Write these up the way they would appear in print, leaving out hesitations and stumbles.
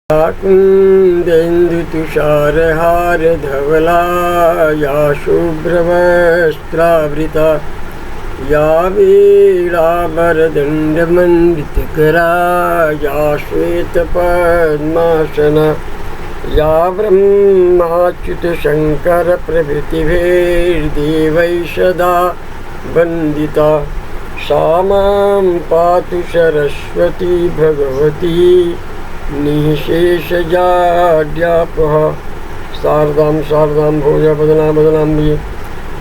कुन्देन्दुतुषारहार धवला या शुभ्रवस्त्रावृता या वीणावरदण्डमण्डितकरा या श्वेतपद्मासना या ब्रह्माच्युतशङ्करप्रभृतिभिर्देवैः सदा वन्दिता सा मां पातु सरस्वती भगवती निःशेषजाड्यापः शारदां शारदां भोजा बदना बदनाम्बि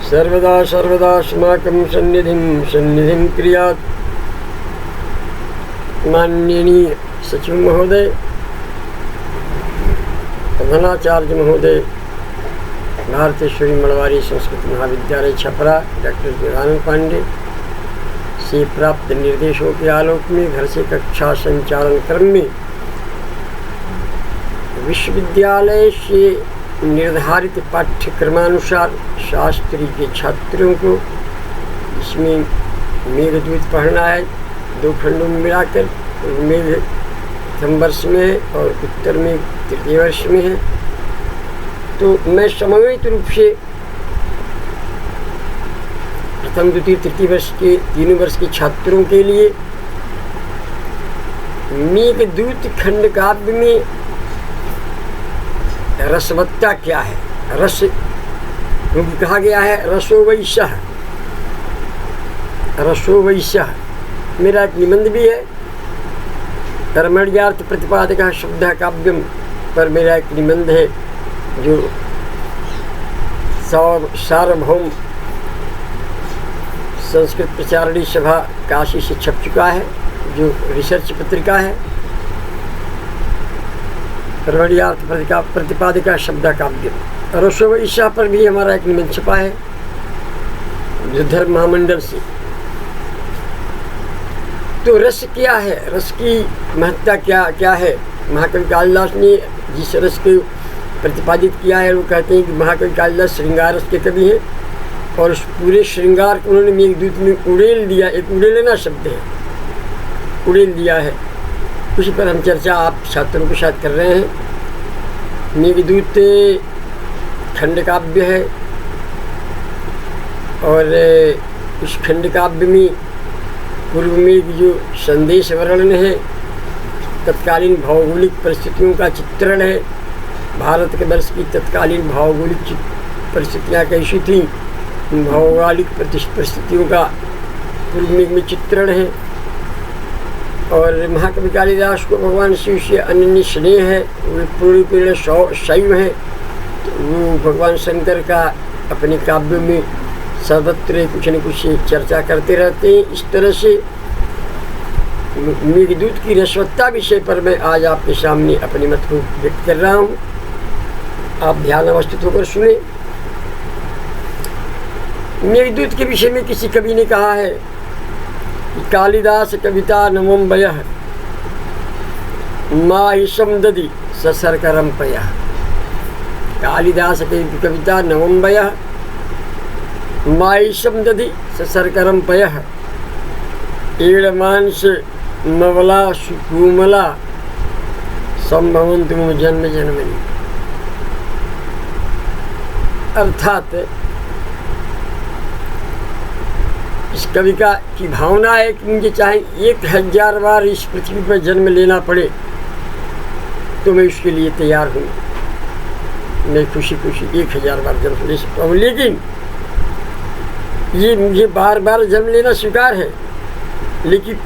सर्वदा सर्वदास्माकं सन्निधिं क्रियात्। माननीय सचिव महोदय, प्रधानाचार्य महोदय, भारतेश्वरी मड़वारी संस्कृत महाविद्यालय छपरा डॉक्टर विवेकानंद पांडे से प्राप्त निर्देशों के आलोक में घर से कक्षा संचालन क्रम में विश्वविद्यालय से निर्धारित पाठ्यक्रमानुसार शास्त्री के छात्रों को इसमें मेघदूत पढ़ना है। 2 खंडों में मिलाकर मेघ प्रथम वर्ष में है और उत्तर में तृतीय वर्ष में है। तो मैं समन्वित रूप से प्रथम द्वितीय तृतीय वर्ष के 3 वर्ष के छात्रों के लिए मेघदूत खंड काव्य में रसवत्ता क्या है, रस क्योंकि कहा गया है रसो वैश्यः, रसो वैश्यः। मेरा एक निबंध भी है, कर्मण्यार्थ प्रतिपादकः शब्दः काव्यम पर मेरा एक निबंध है जो सार्वभौम संस्कृत प्रचारणी सभा काशी से छप चुका है, जो रिसर्च पत्रिका है। कर्मण्यार्थ प्रतिपादिका शब्द काव्य रसो वैश्यः पर भी हमारा एक निबंध छपा है धर्म महामंडल से। तो रस क्या है, रस की महत्ता क्या है। महाकवि कालिदास ने जिस रस को प्रतिपादित किया है वो कहते हैं कि महाकवि कालिदास श्रृंगार रस के कवि हैं और उस पूरे श्रृंगार को उन्होंने मेघदूत में उड़ेल दिया। एक उड़ेलना शब्द है, उड़ेल दिया है। उसी पर हम चर्चा आप छात्रों के साथ कर रहे हैं। मेघदूत खंड काव्य है और इस खंड काव्य में पूर्व में जो संदेश वर्णन है, तत्कालीन भौगोलिक परिस्थितियों का चित्रण है। भारत के वर्ष की तत्कालीन भौगोलिक परिस्थितियाँ कैसी थीं, भौगोलिक परिस्थितियों का पूर्व में चित्रण है। और महाकवि कालिदास को भगवान शिव से अनन्य स्नेह है, वो पूर्ण शैव है। तो वो भगवान शंकर का अपने काव्यों में सर्वत्र कुछ न कुछ चर्चा करते रहते हैं। इस तरह से मेघदूत की रसवत्ता विषय पर मैं आज आपके सामने अपने मत को व्यक्त कर रहा हूँ। आप ध्यान अवस्थित होकर सुने। मेघदूत के विषय में किसी कवि ने कहा है, कालिदास कविता नवम्बयः माहिषं दधि सशर्करम्पयः। कालिदास की कविता नवम्बयः माहिषं दधि सशर्करम्पयः। एडमांस नवला सुकोमला संभवन्तु मम जन्म जन्मनि। अर्थात इस कवि की भावना है कि मुझे चाहे 1000 बार इस पृथ्वी पर जन्म लेना पड़े तो मैं उसके लिए तैयार हूँ। मैं खुशी खुशी 1000 बार जन्म ले सकता हूँ, लेकिन ये मुझे बार बार जन्म लेना स्वीकार है। लेकिन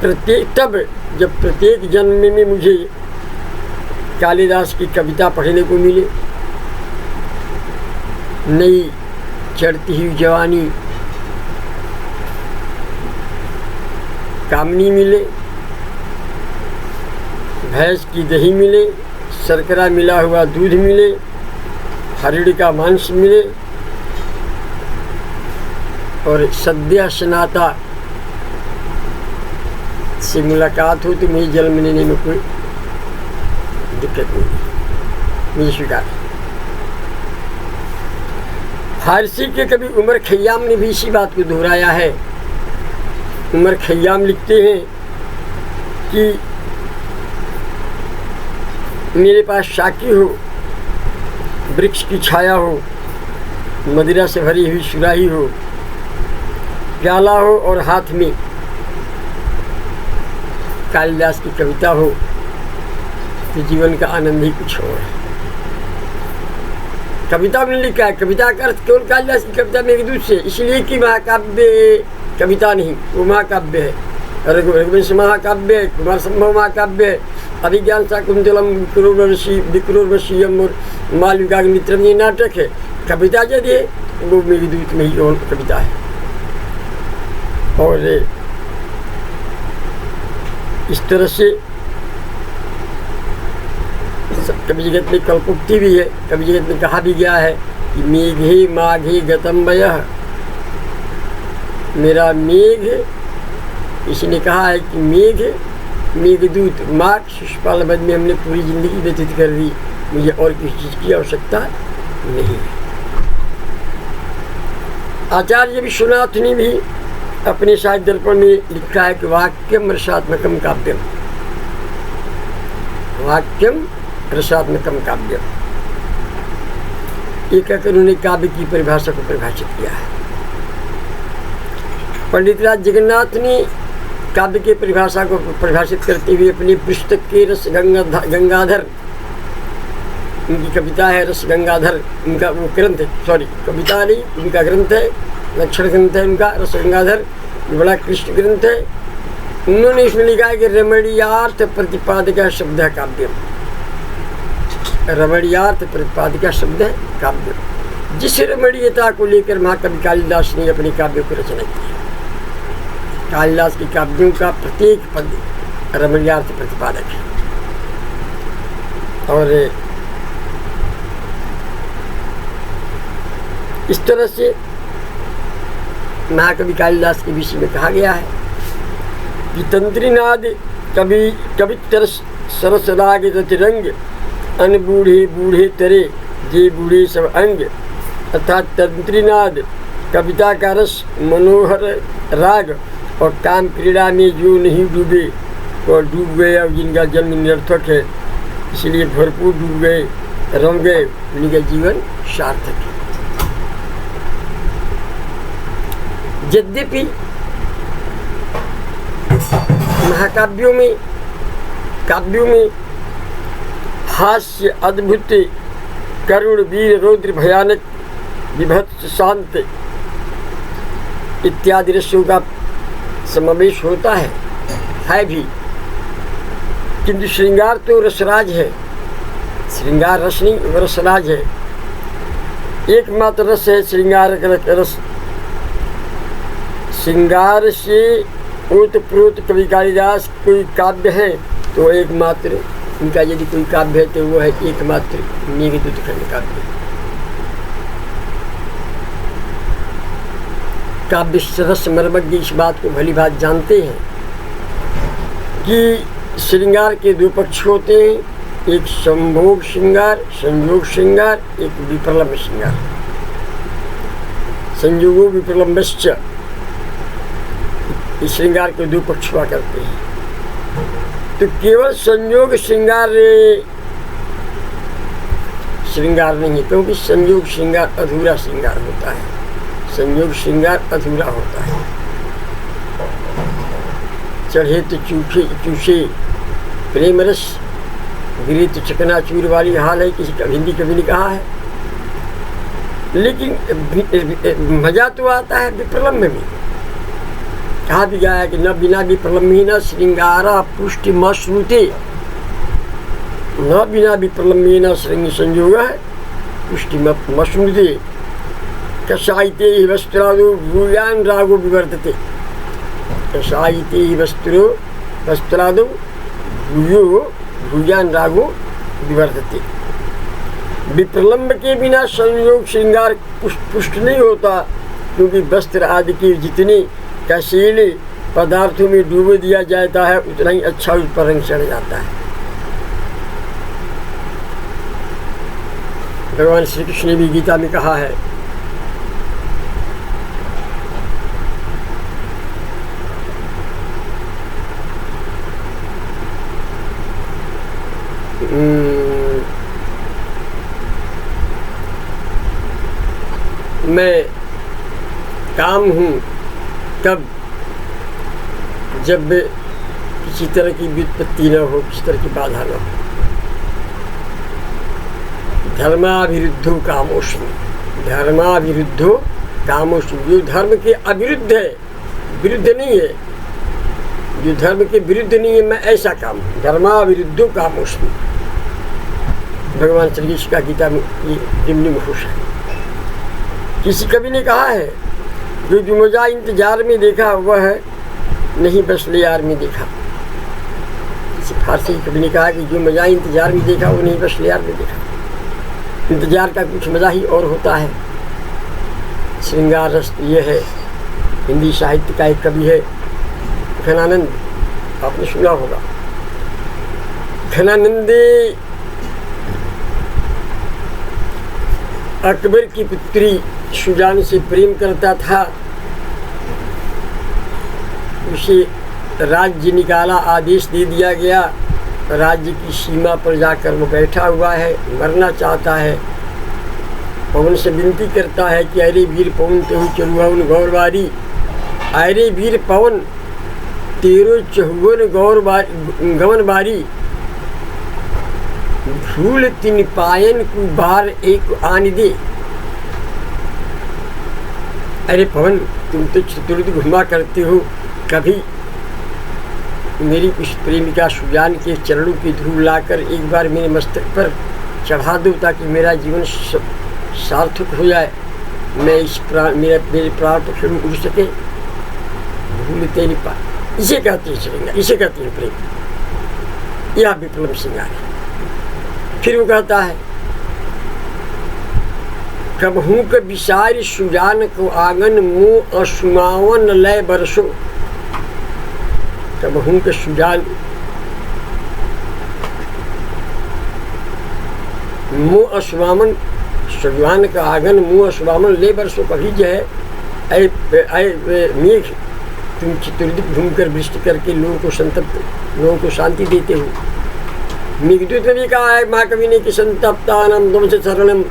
जब प्रत्येक जन्म में मुझे कालिदास की कविता पढ़ने को मिले, नई चढ़ती हुई जवानी कामनी मिले, भैंस की दही मिले, शर्करा मिला हुआ दूध मिले, हरिण का मांस मिले और सद्य स्नाता से मुलाकात हो तो मुझे जन्म लेने में कोई दिक्कत नहीं, मुझे स्वीकार। फारसी के कवि उमर खयाम ने भी इसी बात को दोहराया है। उमर खयाम लिखते हैं कि मेरे पास साकी हो, वृक्ष की छाया हो, मदिरा से भरी हुई सुराही हो, प्याला हो और हाथ में कालिदास की कविता हो, तो जीवन का आनंद ही कुछ और है। कविता में लिखा है, कविता का अर्थ केवल कालिदास की कविता मेघदूत से, इसलिए कि महाकाव्य कविता नहीं, वो महाकाव्य है। रघुवंश महाकाव्य है, कुमार संभव महाकाव्य है, अभिज्ञान शाकुंतलम, विक्रोर्वशीयम और मालविकाग्निमित्रम ये नाटक है। कविता यदि है वो मेघदूत में ही और कविता है। और इस तरह से कवि जगत में कल्पोक्ति भी है। कवि जगत में कहा भी गया है कि मेघे माघे गतम वयः, मेरा मेघ, इसने कहा है कि मेघ मेघदूत माघ शिशुपाल वध में हमने पूरी जिंदगी व्यतीत कर दी, मुझे और किसी चीज़ की आवश्यकता नहीं है। आचार्य विश्वनाथ ने भी अपने साहित्य दर्पण में लिखा है कि वाक्यम रसात्मकम काव्यम, वाक्यम रसात्मकम काव्यम। एक कहकर उन्होंने काव्य की परिभाषा को परिभाषित किया है। पंडित राज जगन्नाथ ने काव्य की परिभाषा को परिभाषित करते हुए अपनी पुस्तक के रस गंगाधर, उनकी कविता है रस गंगाधर, उनका वो ग्रंथ है, सॉरी कविता नहीं, उनका ग्रंथ है, लक्षण ग्रंथ है उनका रस गंगाधर, बड़ा कृष्ण ग्रंथ है। उन्होंने इसमें लिखा है कि रमणीयार्थ प्रतिपादिका शब्द है काव्यम, रमणीयार्थ प्रतिपादिका शब्द है काव्यम। जिस रमणीयता को लेकर महाकवि कालिदास ने अपने काव्यों की रचना की है। कालिदास की काव्यों का प्रत्येक पद रमणीयार्थ प्रतिपादक है। और इस तरह से महाकवि कालिदास के विषय में कहा गया है कि तंत्रीनाद कवितर सरसराग रतिरंग, अन बूढ़े बूढ़े तरे जे बूढ़े सब अंग। अर्थात तंत्रीनाद कविता का रस, मनोहर राग और काम क्रीड़ा में जो नहीं डूबे और डूब गए और जिनका जन्म निरर्थक है, इसलिए भरपूर डूब गए, रम गए, उनका जीवन सार्थक है। यद्यपि महाकाव्यों में काव्यों में हास्य, अद्भुत, करुण, वीर, रौद्र, भयानक, विभत्स, शांत इत्यादि रसों का समावेश होता है भी, किंतु श्रृंगार तो रसराज है। श्रृंगार रस नहीं, रसराज है। एकमात्र रस है श्रृंगार रस। श्रृंगार से ओतप्रोत कवि कालिदास कोई काव्य है तो एकमात्र उनका यदि कोई काव्य है तो वो है एकमात्र मेघदूत खंड काव्य। काव्य रस मर्मज्ञ इस बात को भली बात जानते हैं कि श्रृंगार के दो पक्ष होते हैं, एक संभोग श्रृंगार, संयोग श्रृंगार, एक विप्रलंब श्रृंगार। संयोगो विप्रलंबश्च, इस श्रृंगार के दो पक्ष हुआ करते हैं। तो केवल संयोग श्रृंगार नहीं है, क्योंकि संयोग श्रृंगार अधूरा श्रृंगार होता है। संयोग श्रृंगार अधूरा होता है। चढ़े तो चूसे प्रेम रस, गिरे तो चकनाचूर वाली हाल है, किसी हिंदी कवि ने कहा है। लेकिन मजा तो आता है विप्रलंब में। कहा भी गया है कि न बिना विप्रलंबेन श्रृंगारा पुष्टि मश्नुते, न बिना विप्रलंबेन श्रृंग संयोग पुष्टि मश्नुते। कषायिते ही वस्त्रादो भूयान रागो विवर्तते, कषायिते ही वस्त्रादो भूयान रागो विवर्तते। विप्रलंब के बिना संयोग श्रृंगार पुष्ट नहीं होता, क्योंकि वस्त्र आदि के जितने कशीले पदार्थों में डूब दिया जाता है उतना ही अच्छा उस पर रंग चढ़ जाता है। भगवान श्री कृष्ण ने भी गीता में कहा है मैं काम हूँ तब जब किसी तरह की व्युत्पत्ति न हो, किसी तरह की बाधा न हो। धर्माविरुद्धो कामोष्मी, धर्माविरुद्धो कामोष्मी, जो धर्म के अविरुद्ध है, विरुद्ध नहीं है, जो धर्म के विरुद्ध नहीं है, मैं ऐसा काम हूँ। धर्माविरुद्धो कामोष्मी, भगवान श्री कृष्ण का गीता में ये निम्न घोष है। किसी कवि ने कहा है, जो मजा इंतजार में देखा वह नहीं बस ले यार में देखा। किसी फारसी कवि ने कहा कि जो मजा इंतजार में देखा वो नहीं बस ले यार में देखा। इंतजार का कुछ मजा ही और होता है। श्रृंगार रस ये है। हिंदी साहित्य का एक कवि है घनानंद, आपने सुना होगा। घनानंद अकबर की पुत्री सुजान से प्रेम करता था। उसे राज्य निकाला, आदेश दे दिया गया। राज्य की सीमा पर जाकर वो बैठा हुआ है, मरना चाहता है। पवन से विनती करता है कि अरे वीर पवन तेहु चरुवन गौरवारी, अरे वीर पवन तेरो चहुवन गवन बारी, धूल तिन पायन को बार एक आन दे। अरे पवन, तुम तो चतुर्थ घुमा करते हो, कभी मेरी उस प्रेमिका सुजान के चरणों की धूल लाकर एक बार मेरे मस्तक पर चढ़ा दो ताकि मेरा जीवन सार्थक हो जाए। मैं इस प्राण मेरे प्राण पर फिर उड़ सके। धूल तेरी पा, इसे कहते हैं श्रृंगार, इसे कहते हैं प्रेम। यह विप्लव श्रृंगार है। फिर वो कहता है, कबहू के विसार सुजान को आंगन मुँह असुमावन लय बरसो। कबहू के सुजान मुँह असुमावन, सुजान का आंगन मुँह असुमावन ले बरसो। कभी जो है मेघ, तुम चतुर्दिक घूमकर वृष्टि करके लोगों को संतप्त, लोगों को शांति देते हो। मेघदूत ने भी कहा है महाकवि ने कि संतप्तानम तुमसे शरणम।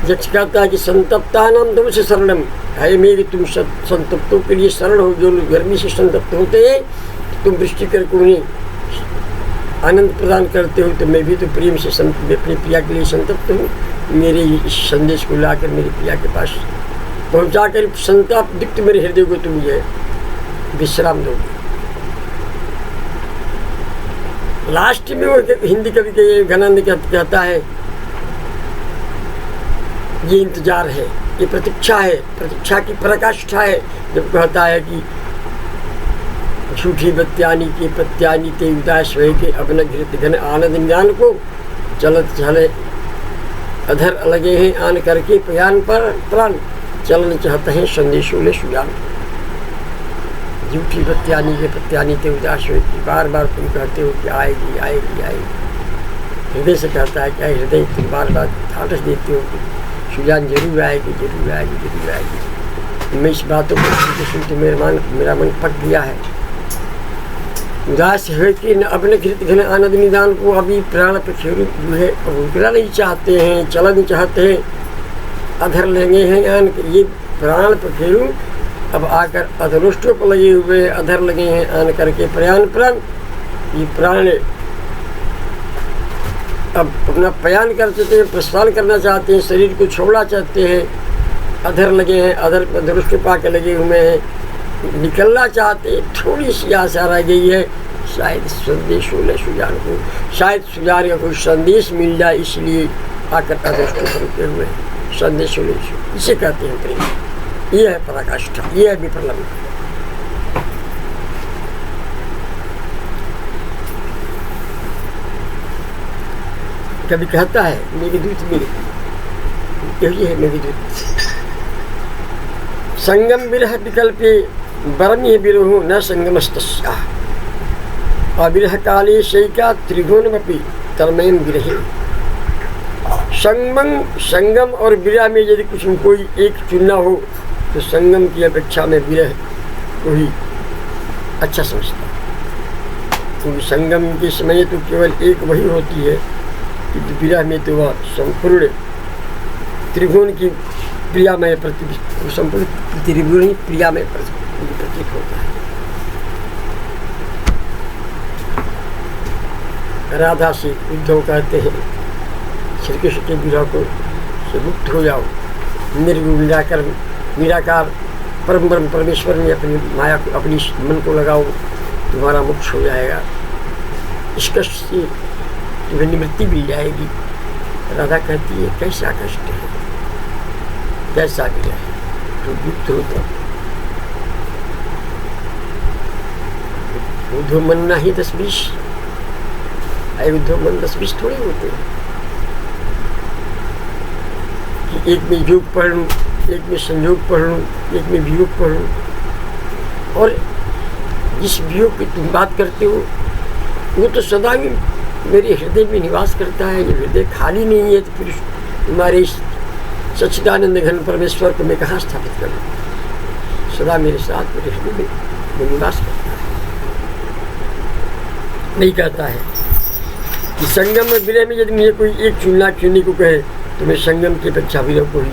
यक्ष कहता है कि संतप्तानम तुमसे शरणम, है मेघ तुम संतप्तों के लिए शरण हो। जो गर्मी से संतप्त होते हैं तुम वृष्टि करके उन्हें आनंद प्रदान करते हो। तो मैं भी तो प्रेम से अपनी प्रिया के लिए संतप्त हूँ। मेरे इस संदेश को लाकर मेरी प्रिया के पास पहुँचाकर संताप दिक्त मेरे हृदय को तुम ये विश्राम दोगे। लास्ट में वो हिंदी कवि के घनानंद कहता है, ये इंतजार है, ये प्रतीक्षा है, प्रतीक्षा की पराकाष्ठा है। जब कहता है कि झूठी बत्यानी के पत्यानी ते उदास हुए के अब न घृत घन आनंद ज्ञान को चलत चले अधर अलगे हैं आन करके प्यान पर प्राण चलन चाहते हैं संदेशों में सुजान। झूठी बत्यानी के पत्यानी ते उदास हुए की बार बार तुम कहते हो कि आएगी आएगी आएगी। हृदय से कहता है क्या हृदय तुम बार बार ठाठस देते हो कि सुजान जरूर आएगी जरूर आएगी जरूर आएगी। मैं इस बातों को सुनते मेरा मन पक गया है। उदास है कि न अपने घृत घन आनंद निदान को अभी प्राण पर खेरू है उगला नहीं चाहते हैं, चलन चाहते हैं, अधर लेंगे हैं आन ये प्राण पर खेरू अब आकर अधरुष्टों पर लगे हुए अधर लगे हैं आन करके प्रयाण प्राण। ये प्राण अब अपना प्रयाण कर सकते हैं, प्रस्थान करना चाहते हैं, शरीर को छोड़ना चाहते हैं, अधर लगे हैं, अधरुष्ट पाके लगे हुए हैं, निकलना चाहते हैं। थोड़ी सी आशा रह गई है, शायद संदेश हो सुजान को, शायद सुजान का कोई संदेश मिल जाए, इसलिए आकर अधरुष्ट पर रुके हुए हैं। संदेश हो इसे कहते हैं प्रेम। ये है पराकाष्ठा, ये है विप्लव। कभी कहता है मेघदूत मेरे, यही है मेघदूत। संगम विरह विकल्पे बरमी विरोह न संगमस्तस्या, अविरह काले शैका त्रिगुणमपि तन्मयं विरहे। संगम और विरह में यदि कुछ कोई एक चुनना हो तो संगम की अपेक्षा में विरह को ही अच्छा समझता है। क्योंकि संगम के समय तो केवल एक वही होती है कि विरह में तो वह संपूर्ण त्रिभुवन की प्रियामय संपूर्ण त्रिभुवन ही प्रियामय प्रतीत होता है। राधा से उद्धव कहते हैं श्री कृष्ण के विरह को से मुक्त हो जाओ, निर्गुण निराकार परम ब्रह्म परमेश्वर में अपनी माया को अपनी मन को लगाओ, तुम्हारा मोक्ष हो जाएगा, इस कष्ट से तुम्हें निवृत्ति मिल जाएगी। राधा कहती है कैसा कष्ट है, कैसा भी है तो युक्त होता उद्धव मन ना ही 10-20 उद्धव मन 10-20 थोड़े होते हैं कि एक में योग पढ़ लूँ, एक में संयोग पढ़ लूँ, एक में वियोग पढ़ लूँ। और जिस वियोग की तुम बात करते हो वो तो सदा ही मेरे हृदय में निवास करता है। ये हृदय खाली नहीं है तो फिर तुम्हारे सच्चिदानंद घन परमेश्वर को मैं कहाँ स्थापित करूँ? सदा मेरे साथ मेरे हृदय में निवास करता है। नहीं कहता है कि संगम और विरह में यदि मुझे कोई एक चुनने को कहे तो मैं संगम की अपेक्षा विरह को ही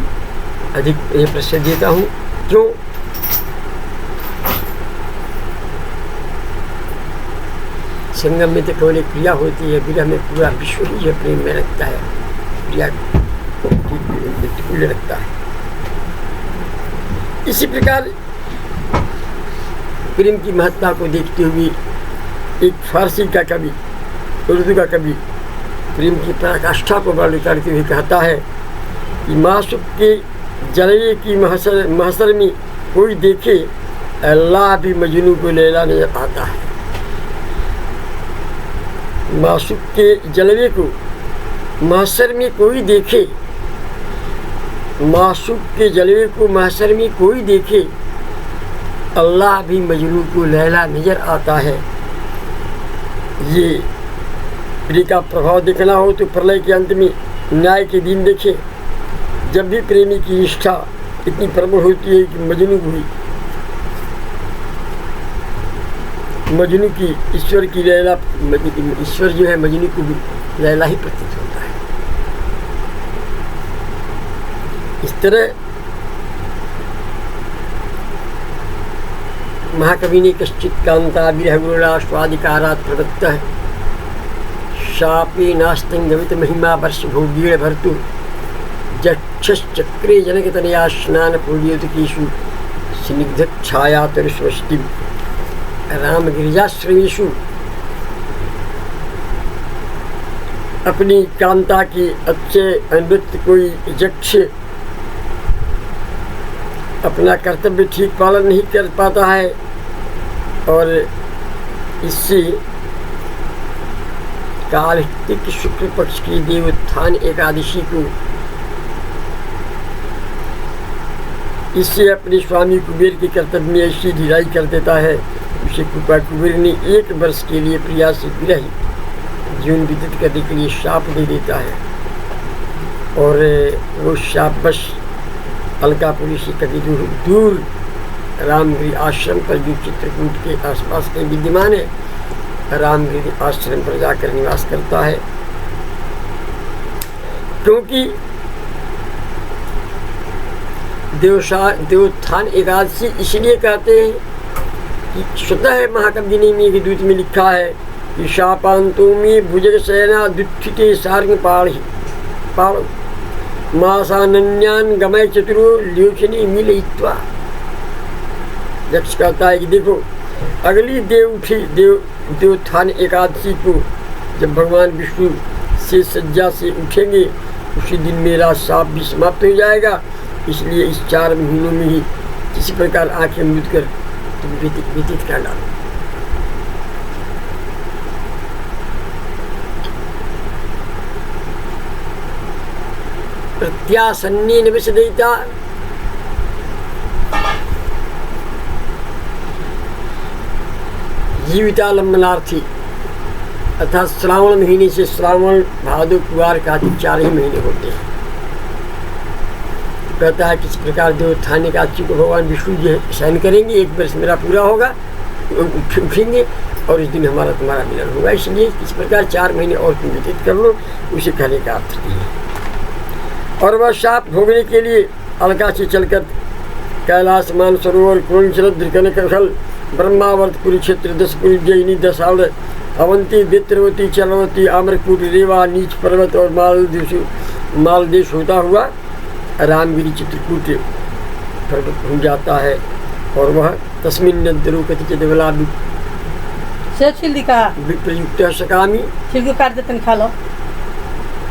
अधिक प्रसिद्ध देता हूँ। क्यों? संगम में तो केवल एक प्रिया होती है, विरह में पूरा विश्व ही है प्रेम में रखता है, प्रिया प्रतिकूल रखता है। इसी प्रकार प्रेम की महत्ता को देखते हुए एक फारसी का कवि, उर्दू का कवि प्रेम की पराकाष्ठा को वर्णन करते हुए कहता है कि मासूक के जलवे की महसर में कोई देखे अल्लाह भी मजनू को लैला नजर आता है। मासूक के जलवे को महसर में कोई देखे, मासूक के जलवे को महसर में कोई देखे अल्लाह भी मजनू को लैला नजर आता है। ये प्रेम का प्रभाव देखना हो तो प्रलय के अंत में न्याय के दिन देखे, जब भी प्रेमी की निष्ठा इतनी प्रबल होती है कि मजनू की ईश्वर की लैला, ईश्वर जो है मजनू को भी लैला ही प्रतीत होता है। इस तरह महाकवि ने कश्चित कांता विरह गुरुला स्वादिकारात प्रवृत्त है शापी नास्तंगमित महिमा वर्ष भोगीण भर्तु जक्षश्चक्रे जनक तनया स्नान पूर्योदकेषु स्निग्ध छाया तरुष्वष्टि राम गिरिजाश्रमेषु। अपनी कांता की अच्छे नृत्य कोई यक्ष अपना कर्तव्य ठीक पालन नहीं कर पाता है और इससे कार्तिक शुक्ल पक्ष की देवोत्थान एकादशी को इससे अपने स्वामी कुबेर के कर्तव्य में ऐसी ढिलाई कर देता है। उसे कृपा कुबेर ने 1 वर्ष के लिए प्रिया से विरह जीवन व्यतीत करने के लिए शाप दे देता है और वो शाप बस अलकापुरी से कभी दूर रामगिरी आश्रम पर जो चित्रकूट के आसपास के विद्यमान है, रामगिरी आश्रम पर जाकर निवास करता है। क्योंकि देवोत्थान एकादशी इसलिए कहते हैं कि स्वतः महाकवि ने मेघदूत में लिखा है कि शापांतों में भुजग सेना दुत्थिते सार्ग पाड़ मासान्यान गमय चतुरो ल्योचनी मिलयित्वा। यक्ष कहता है कि देखो अगली देवोत्थान एकादशी को जब भगवान विष्णु से सज्जा से उठेंगे उसी दिन मेरा शाप भी समाप्त हो जाएगा। इसलिए इस 4 महीनों में ही किसी प्रकार आंखें मूंद कर तुम व्यतीत कर डालो। प्रत्यासन्ने निवसदेता जीवितालंबनार्थी अर्थात श्रावण महीने से श्रावण भादो कुवार का 4 ही महीने होते हैं। कहता है किस प्रकार देवोत्थान एकादशी को भगवान विष्णु जी शयन करेंगे, 1 वर्ष मेरा पूरा होगा, उठेंगे और इस दिन हमारा तुम्हारा मिलन होगा। इसलिए किस प्रकार 4 महीने और तुम व्यतीत कर लो, उसे कहने का अर्थ है। और वह शाप भोगने के लिए अलका से चलकर कैलाश मानसरोवर कुंचल कनकल ब्रह्मावर्त कुरुक्षेत्र 10 उज्जयिनी 10 आवड़ अवंती वित्रवती चलवती आम्रकूट रेवा नीच पर्वत और मालदेश होता हुआ रामगिरी चित्रकूट पर्वत पहुँच जाता है। और वह तस्मिन् नद्यरो कथिचित् बला से छिल का विप्रयुक्त सकामी। छिल को काट देते खा लो,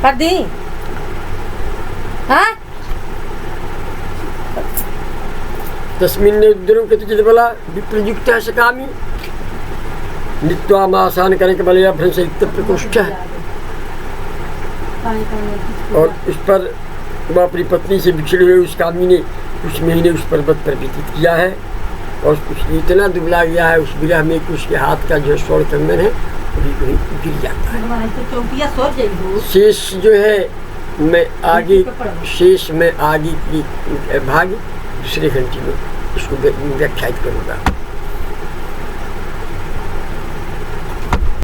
काट दी। हाँ तस्मिन् नद्यरो कथिचित् बला विप्रयुक्त सकामी नित्वामासान कनक बलया भ्रंशयुक्त प्रकोष्ठ। और उस पर वह अपनी पत्नी से बिछड़े हुए उस कामी ने कुछ महीने उस पर्वत पर व्यतीत किया है और कुछ इतना दुबला गया है उस विरह में कि उसके हाथ का जो स्वर्ण कंगन है वही गिर जाता है। शेष जो है मैं आगे की भाग दूसरे घंटे में इसको व्याख्यायित करूँगा।